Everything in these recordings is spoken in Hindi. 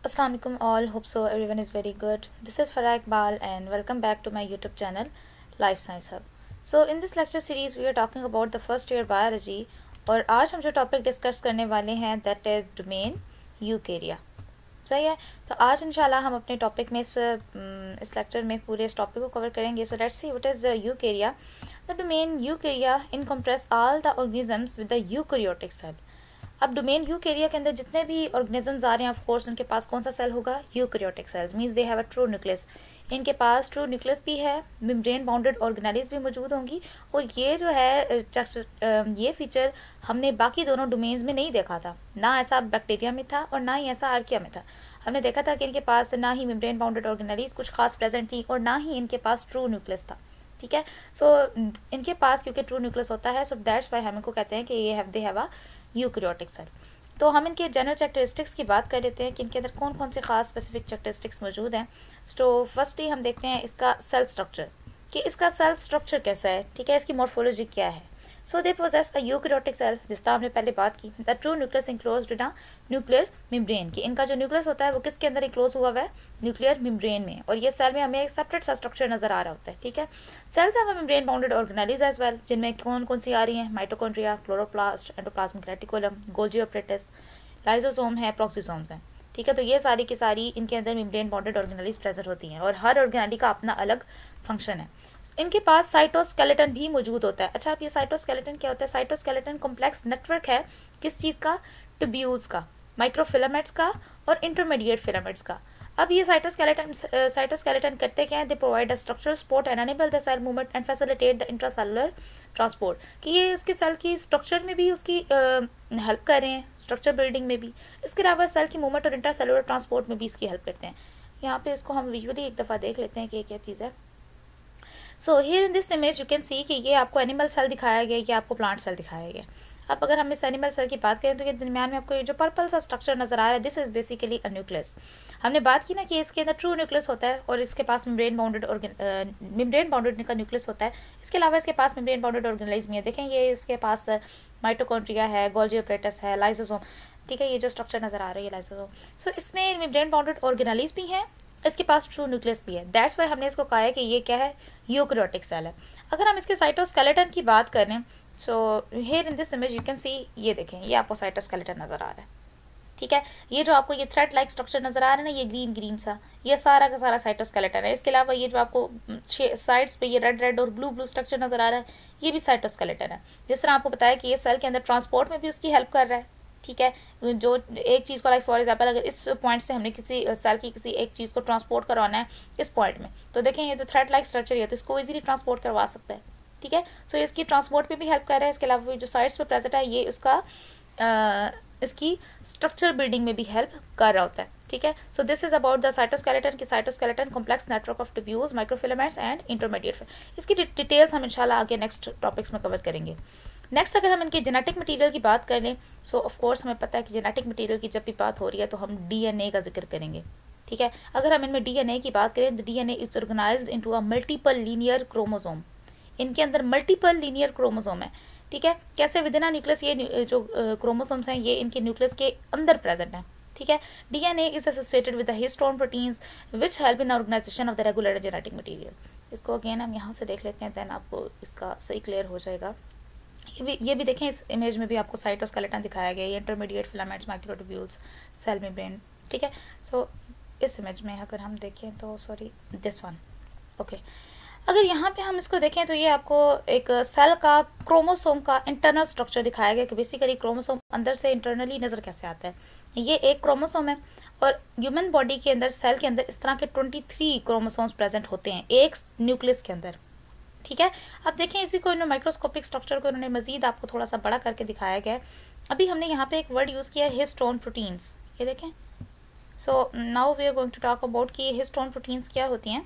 Assalamu alaikum all, hope so everyone is very good. This is Farah Iqbal and welcome back to my YouTube channel Life Science Hub. So in this lecture series we are talking about the first year biology और आज हम जो टॉपिक डिस्कस करने वाले हैं दैट इज़ डोमेन यूकेरिया। सही है, तो आज इंशाल्लाह हम अपने टॉपिक में इस लेक्चर में पूरे इस टॉपिक को कवर करेंगे। So let's see what is eukarya. The domain eukarya encompass all the organisms with the eukaryotic cell. अब डोमेन यूकेरिया के अंदर जितने भी ऑर्गेनिजम्स आ रहे हैं ऑफ कोर्स उनके पास कौन सा सेल होगा? Eukaryotic cells. Means they have a true nucleus. इनके पास ट्रू न्यूक्लियस भी है, मेम्ब्रेन बाउंडेड ऑर्गेनेल्स भी मौजूद होंगी। और ये जो है ये फीचर हमने बाकी दोनों डोमेन्स में नहीं देखा था। ना ऐसा बैक्टीरिया में था और ना ही ऐसा आर्किया में था। हमने देखा था कि इनके पास ना ही मेम्ब्रेन बाउंडेड ऑर्गेनेल्स कुछ खास प्रेजेंट थी और ना ही इनके पास ट्रू न्यूक्लियस था। ठीक है, सो इनके पास क्योंकि ट्रू न्यूक्लियस होता है, सो दैट्स वाई हम इनको कहते हैं कि they have a eukaryotic cell. तो हम इनके जनरल कैरेक्टरिस्टिक्स की बात कर लेते हैं कि इनके अंदर कौन कौन से खास स्पेसिफिक कैरेक्टरिस्टिक्स मौजूद हैं। तो फर्स्टली हम देखते हैं इसका सेल स्ट्रक्चर, कि इसका सेल स्ट्रक्चर कैसा है। ठीक है, इसकी मॉर्फोलॉजी क्या है। So they possess a eukaryotic cell, जिसका हमने पहले बात की। The true nucleus enclosed in a nuclear membrane, कि इनका जो न्यूक्लियस होता है वो किसके अंदर इनक्लोज हुआ हुआ है? न्यूक्लियर मेम्ब्रेन में। और ये सेल में हमें एक सेपरेट सा स्ट्रक्चर नजर आ रहा होता है। ठीक है, cells have a membrane bounded organelles as well, जिनमें कौन कौन सी आ रही हैं? Mitochondria, chloroplast, endoplasmic reticulum, Golgi apparatus, lysosome है, प्रोक्सिसोम्स हैं। ठीक है, तो ये सारी की सारी इनके अंदर मेम्ब्रेन बाउंडेड ऑर्गेनेल्स प्रेजेंट होती हैं और हर ऑर्गेनेली का अपना अलग फंक्शन है। इनके पास साइटोस्केलेटन भी मौजूद होता है। अच्छा, अब ये साइटोस्केलेटन क्या होता है? साइटोस्केलेटन कॉम्प्लेक्स नेटवर्क है किस चीज़ का? ट्यूब्यूल्स का, माइक्रोफिलामेंट्स का और इंटरमीडिएट फिलामेंट्स का। अब ये साइटोस्केलेटन करते क्या है? They provide a structural support and enable the cell movement and facilitate the intracellular transport, कि ये उसके सेल की स्ट्रक्चर में भी उसकी हेल्प कर रहे हैं, स्ट्रक्चर बिल्डिंग में भी। इसके अलावा सेल की मूवमेंट और इंट्रासेलुलर ट्रांसपोर्ट में भी इसकी हेल्प करते हैं। यहाँ पे इसको हम विजुअली एक दफ़ा देख लेते हैं कि ये क्या चीज़ है। So here in this image you can see कि ये आपको एनिमल सेल दिखाया गया, ये आपको प्लांट सेल दिखाया गया। अब अगर हम इस एनिमल सेल की बात करें तो ये दरमियान में आपको ये जो पर्पल सा स्ट्रक्चर नजर आ रहा है, this is basically a nucleus. हमने बात की ना कि इसके अंदर ट्रू न्यूक्लियस होता है और इसके पास मेम्ब्रेन बाउंडेड का न्यूक्लियस होता है। इसके अलावा इसके पास मेम्ब्रेन बाउंडेड ऑर्गेनेल्स भी है। देखें, ये इसके पास माइटोकॉन्ड्रिया है, गोल्गी ऑपरेटस है, लाइसोसोम। ठीक है, ये जो स्ट्रक्चर नजर आ रहा है ये लाइसोसोम। सो इसमें मेम्ब्रेन बाउंडेड ऑर्गेनेल्स भी हैं, इसके पास ट्रू न्यूक्लियस भी है। दैट्स वाई हमने इसको कहा है कि ये क्या है? यूकैरियोटिक सेल है। अगर हम इसके साइटोस्केलेटन की बात करें, so here in this image you can see, ये देखें, ये आपको साइटोस्केलेटन नजर आ रहा है। ठीक है, ये जो आपको ये थ्रेड लाइक स्ट्रक्चर नजर आ रहा है ना, ये ग्रीन ग्रीन सा, ये सारा का सारा साइटोस्केलेटन है। इसके अलावा ये जो आपको साइड्स पे ये रेड रेड और ब्लू ब्लू स्ट्रक्चर नजर आ रहा है, ये भी साइटोस्केलेटन है। जिस तरह आपको बताया कि ये सेल के अंदर ट्रांसपोर्ट में भी उसकी हेल्प कर रहा है। ठीक है, जो एक चीज़ को लाइक फॉर एग्जाम्पल अगर इस पॉइंट से हमने किसी सेल की किसी एक चीज़ को ट्रांसपोर्ट करवाना है इस पॉइंट में, तो देखें ये तो थ्रेड लाइक स्ट्रक्चर है तो इसको इजीली ट्रांसपोर्ट करवा सकता है। ठीक है, सो इसकी ट्रांसपोर्ट पे भी हेल्प कर रहा है। इसके अलावा जो साइड्स पे प्रेजेंट है ये उसका इसकी स्ट्रक्चर बिल्डिंग में भी हेल्प कर रहा होता है। ठीक है, so this is about the cytoskeleton की cytoskeleton complex network of tubules, microfilaments and intermediate. इसकी डिटेल्स हम इंशाल्लाह आगे नेक्स्ट टॉपिक्स में कवर करेंगे। नेक्स्ट अगर हम इनके जेनेटिक मटेरियल की बात कर लें, सो ऑफ कोर्स हमें पता है कि जेनेटिक मटेरियल की जब भी बात हो रही है तो हम डीएनए का जिक्र करेंगे। ठीक है, अगर हम इनमें डीएनए की बात करें, तो DNA is organised into a multiple linear chromosome. इनके अंदर मल्टीपल लीनियर क्रोमोसोम है। ठीक है, कैसे? विद इन न्यूक्लियस ये जो क्रोमोसोम्स हैं ये इनके न्यूक्लियस के अंदर प्रेजेंट हैं। ठीक है, DNA is associated with the histone proteins which help in organisation of the regular genetic material. इसको अगेन हम यहाँ से देख लेते हैं, देन आपको इसका सही क्लियर हो जाएगा। ये भी देखें, इस इमेज में भी आपको साइटोस्केलेटन दिखाया गया है, intermediate filaments, microtubules, cell membrane. ठीक है, सो इस इमेज में अगर हम देखें तो सॉरी दिस वन, ओके, अगर यहाँ पे हम इसको देखें तो ये आपको एक सेल का क्रोमोसोम का इंटरनल स्ट्रक्चर दिखाया गया कि बेसिकली क्रोमोसोम अंदर से इंटरनली नज़र कैसे आता है। ये एक क्रोमोसोम है और ह्यूमन बॉडी के अंदर सेल के अंदर इस तरह के 23 क्रोमोसोम्स प्रेजेंट होते हैं एक न्यूक्लियस के अंदर। ठीक है, अब देखें इसी को इन्होंने माइक्रोस्कोपिक स्ट्रक्चर को इन्होंने मजीद आपको थोड़ा सा बड़ा करके दिखाया गया है। अभी हमने यहाँ पे एक वर्ड यूज़ किया है हिस्टोन प्रोटीन्स, ये देखें। So now we are going to talk about कि हिस्टोन प्रोटीन्स क्या होती हैं।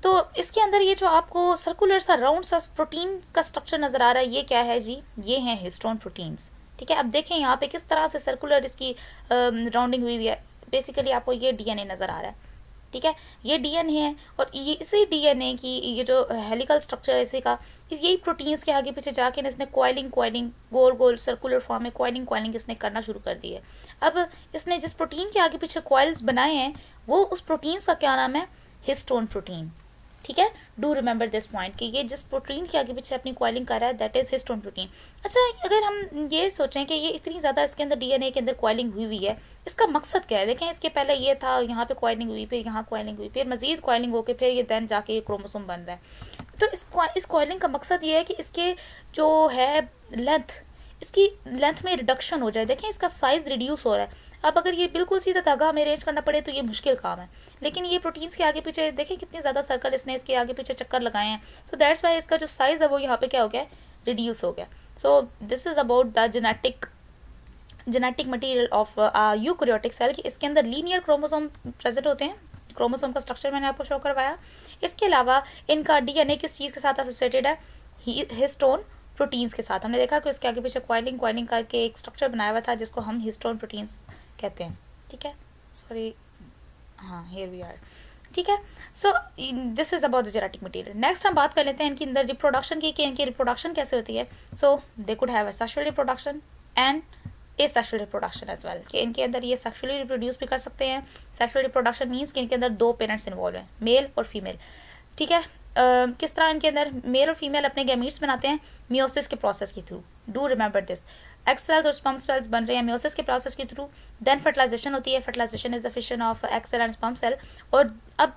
तो इसके अंदर ये जो आपको सर्कुलर सा राउंड सा प्रोटीन का स्ट्रक्चर नजर आ रहा है, ये क्या है जी? ये हैं हिस्टोन प्रोटीन्स। ठीक है, अब देखें यहाँ पे किस तरह से सर्कुलर इसकी राउंडिंग हुई है। बेसिकली आपको ये डीएनए नजर आ रहा है। ठीक है, ये डीएनए है और ये इसी डीएनए की ये जो हेलिकल स्ट्रक्चर है इसी का, यही प्रोटीन्स के आगे पीछे जाके इसने कॉइलिंग गोल गोल सर्कुलर फॉर्म में कॉइलिंग इसने करना शुरू कर दी है। अब इसने जिस प्रोटीन के आगे पीछे कॉइल्स बनाए हैं वो उस प्रोटीन्स का क्या नाम है, हिस्टोन प्रोटीन। ठीक है, डू रिमेंबर दिस पॉइंट कि ये जिस प्रोटीन के आगे पीछे अपनी कॉइलिंग कर रहा है दैट इज हिस्टोन प्रोटीन। अच्छा, अगर हम ये सोचें कि ये इतनी ज़्यादा इसके अंदर डीएनए के अंदर कॉइलिंग हुई है, इसका मकसद क्या है? देखें, इसके पहले ये था, यहाँ पे कॉइलिंग हुई, फिर यहाँ कॉइलिंग हुई, फिर मजीद कॉइलिंग होकर फिर ये देन जाके क्रोमोसोम बन रहा है। तो इस कॉइलिंग का मकसद ये है कि इसके जो है लेंथ, इसकी लेंथ में रिडक्शन हो जाए। देखें, इसका साइज रिड्यूस हो रहा है। अब अगर ये बिल्कुल सीधा धागा हमें अरेंज करना पड़े तो ये मुश्किल काम है, लेकिन ये प्रोटीन्स के आगे पीछे देखें कितने ज़्यादा सर्कल इसने इसके आगे पीछे चक्कर लगाए हैं। सो दैट्स वाई इसका जो साइज़ है वो यहाँ पे क्या हो गया, रिड्यूस हो गया। So this is about the genetic material of eukaryotic cell कि इसके अंदर लीनियर क्रोमोसोम प्रेजेंट होते हैं। क्रोमोसोम का स्ट्रक्चर मैंने आपको शो करवाया। इसके अलावा इनका डीएनए किस चीज़ के साथ एसोसिएटेड है, हिस्टोन प्रोटीन्स के साथ। हमने देखा कि उसके आगे पीछे कॉइलिंग करके एक स्ट्रक्चर बनाया हुआ था जिसको हम हिस्टोन प्रोटीन्स कहते हैं। ठीक है, सॉरी, हाँ, हियर वी आर। ठीक है, so this is about the genetic material. Next हम बात कर लेते हैं इनकी अंदर रिप्रोडक्शन की कि इनकी रिप्रोडक्शन कैसे होती है। So they could have a sexual reproduction and asexual reproduction as well, कि इनके अंदर ये सेक्सुअली रिप्रोड्यूस भी कर सकते हैं। सेक्सुअल रिप्रोडक्शन मीन्स कि इनके अंदर दो पेरेंट्स इन्वॉल्व हैं, मेल और फीमेल। ठीक है, किस तरह इनके अंदर मेल और फीमेल अपने गैमीट्स बनाते हैं, मियोसिस के प्रोसेस के through. Do remember this, egg cells और स्पर्म सेल्स बन रहे हैं मियोसिस के प्रोसेस के थ्रू। देन फर्टिलाइजेशन होती है, fertilisation is the fission of egg cell and sperm cell. और अब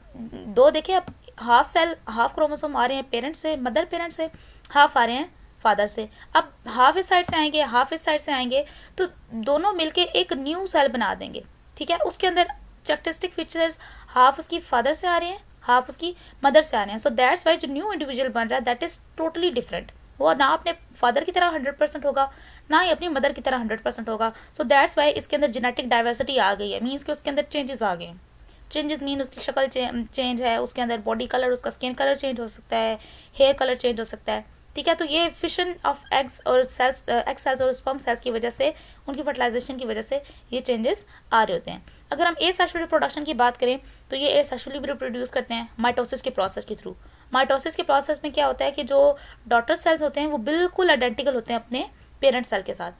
दो देखें, अब हाफ क्रोमोसोम आ रहे हैं पेरेंट्स से, मदर पेरेंट से, हाफ आ रहे हैं फादर से। अब हाफ इस साइड से आएंगे, हाफ इस साइड से आएंगे, तो दोनों मिलके एक न्यू सेल बना देंगे। ठीक है, उसके अंदर कैरेक्टरिस्टिक फीचर्स हाफ उसकी फादर से आ रहे हैं, हाफ उसकी मदर से आ रहे हैं। सो दैट्स वाई जो न्यू इंडिविजुअल बन रहा है दैट इज टोटली डिफरेंट। वो ना अपने फादर की तरह 100% होगा, ना ही अपनी मदर की तरह 100% होगा। सो दैट्स वाई इसके अंदर जेनेटिक डाइवर्सिटी आ गई है, मीन्स कि उसके अंदर चेंजेस आ गए हैं। चेंजेस मीन उसकी शक्ल चेंज है, उसके अंदर बॉडी कलर, उसका स्किन कलर चेंज हो सकता है, हेयर कलर चेंज हो सकता है। ठीक है, तो ये फिशन ऑफ एग्स और सेल्स, एग सेल्स और स्पर्म सेल्स की वजह से, उनकी फर्टिलाइजेशन की वजह से ये चेंजेस आ रहे होते हैं। अगर हम एसेक्सुअल रिप्रोडक्शन की बात करें तो ये एसेक्सुअली भी रिप्रोड्यूस करते हैं माइटोसिस के प्रोसेस के थ्रू। माइटोसिस के प्रोसेस में क्या होता है कि जो डॉटर सेल्स होते हैं वो बिल्कुल आइडेंटिकल होते हैं अपने पेरेंट सेल के साथ।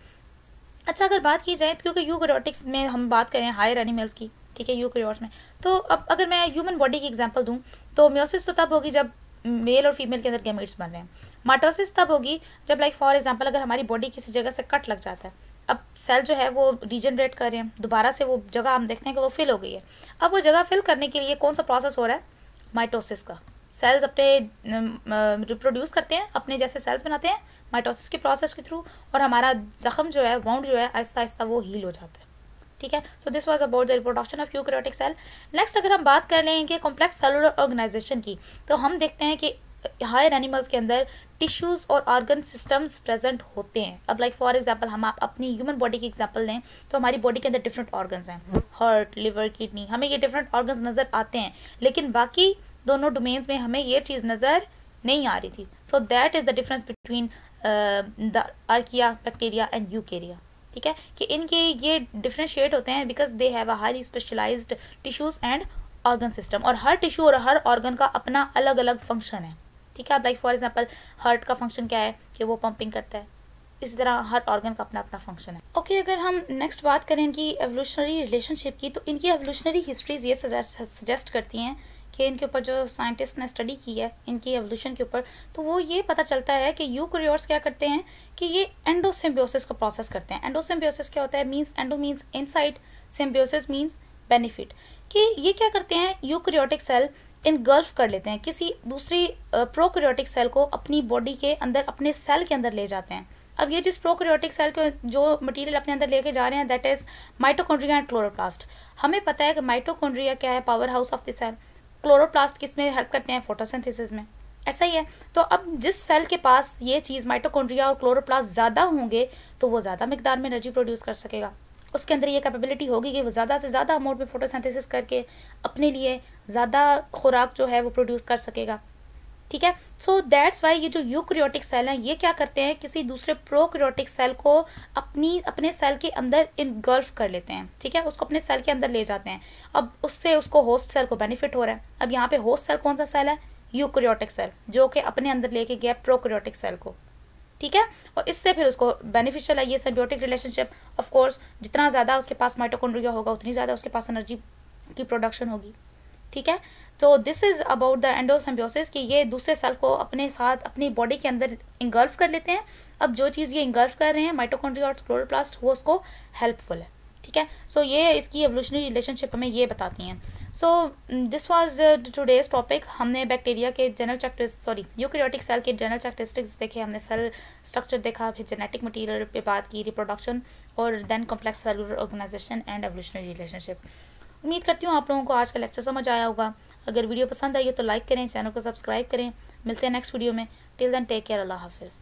अच्छा, अगर बात की जाए तो क्योंकि यूकैरियोटिक्स में हम बात करें हायर एनिमल्स की, ठीक है, यूकैरियोट्स में, तो अब अगर मैं ह्यूमन बॉडी की एग्जांपल दूं तो मियोसिस तो तब होगी जब मेल और फीमेल के अंदर गैमेट्स बन रहे हैं। माइटोसिस तब होगी जब लाइक फॉर एग्जांपल अगर हमारी बॉडी किसी जगह से कट लग जाता है, अब सेल जो है वो रीजनरेट कर रहे हैं, दोबारा से वो जगह हम देखते हैं कि वो फिल हो गई है। अब वो जगह फिल करने के लिए कौन सा प्रोसेस हो रहा है, माइटोसिस का। सेल्स अपने रिप्रोड्यूस करते हैं, अपने जैसे सेल्स बनाते हैं माइटोसिस के प्रोसेस के थ्रू, और हमारा जख्म जो है, वाउंड जो है, आहिस्ता आहिस्ता वो हील हो जाता है। ठीक है, so this was about the reproduction of eukaryotic cell. Next अगर हम बात कर लें इनके कॉम्प्लेक्स सेलुलर ऑर्गेनाइजेशन की, तो हम देखते हैं कि हायर एनिमल्स के अंदर टिश्यूज और ऑर्गन सिस्टम्स प्रेजेंट होते हैं। अब लाइक फॉर एग्जांपल हम अपनी ह्यूमन बॉडी की एग्जांपल लें तो हमारी बॉडी के अंदर डिफरेंट ऑर्गन्स हैं, हार्ट, लिवर, किडनी, हमें ये डिफरेंट ऑर्गन्स नज़र आते हैं, लेकिन बाकी दोनों डोमेन्स में हमें ये चीज़ नज़र नहीं आ रही थी। So that is the difference between the archaea, bacteria and eukarya. ठीक है, कि इनके ये डिफ्रेंशिएट होते हैं because they have a highly specialised tissues and organ system, और हर टिश्यू और हर ऑर्गन का अपना अलग अलग फंक्शन है। ठीक है, अब लाइक फॉर एग्जांपल हार्ट का फंक्शन क्या है कि वो पंपिंग करता है, इसी तरह हर ऑर्गन का अपना अपना फंक्शन है। ओके, अगर हम नेक्स्ट बात करें इनकी एवोल्यूशनरी रिलेशनशिप की, तो इनकी एवोल्यूशनरी हिस्ट्रीज ये सजेस्ट करती हैं कि इनके ऊपर जो साइंटिस्ट ने स्टडी की है इनकी एवोल्यूशन के ऊपर, तो वो ये पता चलता है कि यूकैरियोट्स क्या करते हैं कि ये एंडोसिम्बियोसिस का प्रोसेस करते हैं। एंडोसिम्बियोसिस क्या होता है, means endo means inside, symbiosis means benefit, कि ये क्या करते हैं, यूकैरियोटिक सेल इनगल्फ कर लेते हैं किसी दूसरी प्रोकैरियोटिक सेल को, अपनी बॉडी के अंदर, अपने सेल के अंदर ले जाते हैं। अब ये जिस प्रोकैरियोटिक सेल को जो मटेरियल अपने अंदर लेके जा रहे हैं that is mitochondria and chloroplast. हमें पता है कि माइटोकॉन्ड्रिया क्या है, power house of the cell, chloroplast किस में हेल्प करते हैं, फोटोसिंथेसिस में, ऐसा ही है। तो अब जिस सेल के पास ये चीज़ माइटोकॉन्ड्रिया और क्लोरोप्लास्ट ज़्यादा होंगे तो वो ज़्यादा मिकदार में एनर्जी प्रोड्यूस कर सकेगा, उसके अंदर ये कैपेबिलिटी होगी कि वो ज़्यादा से ज़्यादा अमाउंट में फोटोसिंथेसिस करके अपने लिए ज़्यादा खुराक जो है वो प्रोड्यूस कर सकेगा। ठीक है। सो दैट्स वाई ये जो यूकैरियोटिक सेल हैं ये क्या करते हैं, किसी दूसरे प्रोकैरियोटिक सेल को अपने सेल के अंदर इनगल्फ कर लेते हैं, ठीक है, उसको अपने सेल के अंदर ले जाते हैं। अब उससे उसको होस्ट सेल को बेनिफिट हो रहा है। अब यहाँ पे होस्ट सेल कौन सा सेल है, यूकैरियोटिक सेल, जो कि अपने अंदर लेके गया प्रोकैरियोटिक सेल को, ठीक है। और इससे फिर उसको बेनिफिशियल है ये सिम्बियोटिक रिलेशनशिप। ऑफ कोर्स जितना ज़्यादा उसके पास माइटोकॉन्ड्रिया होगा उतनी ज़्यादा उसके पास एनर्जी की प्रोडक्शन होगी, ठीक है। तो दिस इज अबाउट द एंडोसिम्बियोसिस कि ये दूसरे सेल को अपने साथ अपनी बॉडी के अंदर इंगल्फ कर लेते हैं। अब जो चीज़ ये इंगल्फ कर रहे हैं माइटोकॉन्ड्रिया और क्लोरोप्लास्ट, वो उसको हेल्पफुल है, ठीक है। सो ये इसकी एवोल्यूशनरी रिलेशनशिप हमें ये बताती हैं। सो दिस वाज टुडेज टॉपिक। हमने बैक्टीरिया के जनरल यूकैरियोटिक सेल के जनरल कैरेक्टरिस्टिक्स देखे, हमने सेल स्ट्रक्चर देखा, फिर जेनेटिक मटेरियल पे बात की, रिप्रोडक्शन, और then complex cellular organisation and evolutionary relationship. उम्मीद करती हूँ आप लोगों को आज का लेक्चर समझ आया होगा। अगर वीडियो पसंद आई हो तो लाइक करें, चैनल को सब्सक्राइब करें। मिलते हैं नेक्स्ट वीडियो में। टिल देन टेक केयर, अल्लाह हाफिज़।